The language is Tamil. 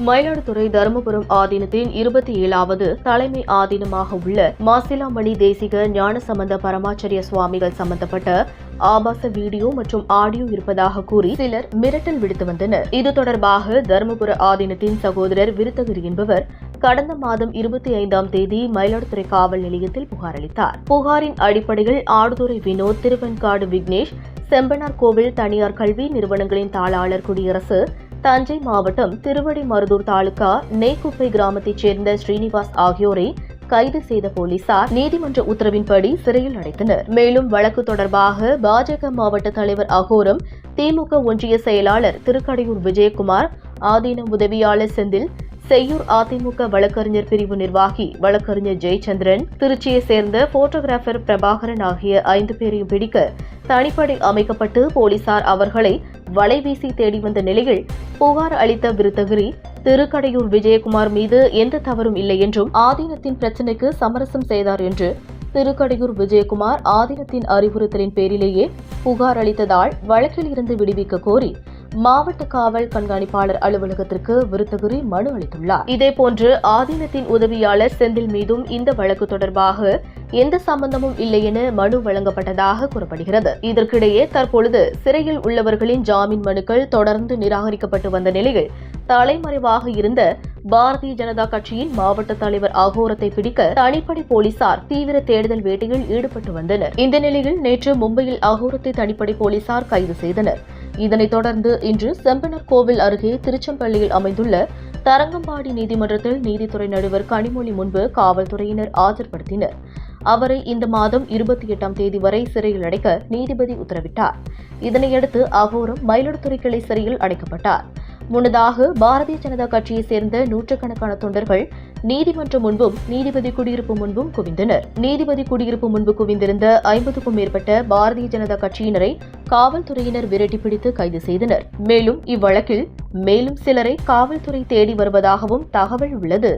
மயிலாடுதுறை தருமபுரம் ஆதீனத்தின் 27வது தலைமை ஆதீனமாக உள்ள மாசிலாமணி தேசிக ஞானசம்பந்த பரமாச்சரிய சுவாமிகள் சம்பந்தப்பட்ட ஆபாச வீடியோ மற்றும் ஆடியோ இருப்பதாக கூறி சிலர் மிரட்டல் விடுத்து வந்தனர். இது தொடர்பாக தருமபுர ஆதீனத்தின் சகோதரர் விருத்தகிரி என்பவர் கடந்த மாதம் 25ஆம் தேதி மயிலாடுதுறை காவல் நிலையத்தில் புகார் அளித்தார். புகாரின் அடிப்படையில் ஆடுதுறை வினோத், திருவெண்காடு விக்னேஷ், செம்பனார் கோவில் தனியார் கல்வி நிறுவனங்களின் தாளாளர் குடியரசு, தஞ்சை மாவட்டம் திருவடிமருதூர் தாலுகா நெய்க்குப்பை கிராமத்தைச் சேர்ந்த ஸ்ரீனிவாஸ் ஆகியோரை கைது செய்த போலீசார் நீதிமன்ற உத்தரவின்படி சிறையில் அடைத்தனர். மேலும் வழக்கு தொடர்பாக பாஜக மாவட்ட தலைவர் அகோரம், திமுக ஒன்றிய செயலாளர் திருக்கடையூர் விஜயகுமார், ஆதீன உதவியாளர் செந்தில், செய்யூர் அதிமுக வழக்கறிஞர் பிரிவு நிர்வாகி வழக்கறிஞர் ஜெயச்சந்திரன், திருச்சியை சேர்ந்த போட்டோகிராபர் பிரபாகரன் ஆகிய 5 பேரையும் பிடிக்க தனிப்படை அமைக்கப்பட்டு போலீசார் அவர்களை வலைவீசி தேடி வந்த நிலையில் புகார் அளித்த விருத்தகிரி, திருக்கடையூர் விஜயகுமார் மீது எந்த தவறும் இல்லை என்றும் ஆதீனத்தின் பிரச்சினைக்கு சமரசம் செய்தார் என்று திருக்கடையூர் விஜயகுமார் ஆதீனத்தின் அறிவுறுத்தலின் பேரிலேயே புகார் அளித்ததால் வழக்கில் இருந்து விடுவிக்க கோரி மாவட்ட காவல் கண்காணிப்பாளர் அலுவலகத்திற்கு விருத்தகிரி மனு அளித்துள்ளார். இதேபோன்று ஆதீனத்தின் உதவியாளர் செந்தில் மீதும் இந்த வழக்கு தொடர்பாக எந்த சம்பந்தமும் இல்லை என மனு வழங்கப்பட்டதாக கூறப்படுகிறது. இதற்கிடையே தற்பொழுது சிறையில் உள்ளவர்களின் ஜாமீன் மனுக்கள் தொடர்ந்து நிராகரிக்கப்பட்டு வந்த நிலையில் தலைமறைவாக இருந்த பாரதிய ஜனதா கட்சியின் மாவட்ட தலைவர் அகோரத்தை பிடிக்க தனிப்படை போலீசார் தீவிர தேடுதல் வேட்டையில் ஈடுபட்டு வந்தனர். இந்த நிலையில் நேற்று மும்பையில் அகோரத்தை தனிப்படை போலீசார் கைது செய்தனர். இதனைத் தொடர்ந்து இன்று செம்பனார் கோவில் அருகே திருச்செம்பள்ளியில் அமைந்துள்ள தரங்கம்பாடி நீதிமன்றத்தில் நீதித்துறை நடுவர் கனிமொழி முன்பு காவல்துறையினர் ஆஜர்படுத்தினர். அவரை இந்த மாதம் 28ஆம் தேதி வரை சிறையில் அடைக்க நீதிபதி உத்தரவிட்டார். இதனையடுத்து அகோரம் மயிலாடுதுறை கிளை சிறையில் அடைக்கப்பட்டார். முன்னதாக பாரதிய ஜனதா கட்சியைச் சேர்ந்த நூற்றுக்கணக்கான தொண்டர்கள் நீதிமன்றம் முன்பும் நீதிபதி குடியிருப்பு முன்பும் குவிந்தனர். நீதிபதி குடியிருப்பு முன்பு குவிந்திருந்த 50க்கும் மேற்பட்ட பாரதிய ஜனதா கட்சியினரை காவல்துறையினர் விரட்டி பிடித்து கைது செய்தனர். மேலும் இவ்வழக்கில் மேலும் சிலரை காவல்துறை தேடி வருவதாகவும் தகவல் உள்ளது.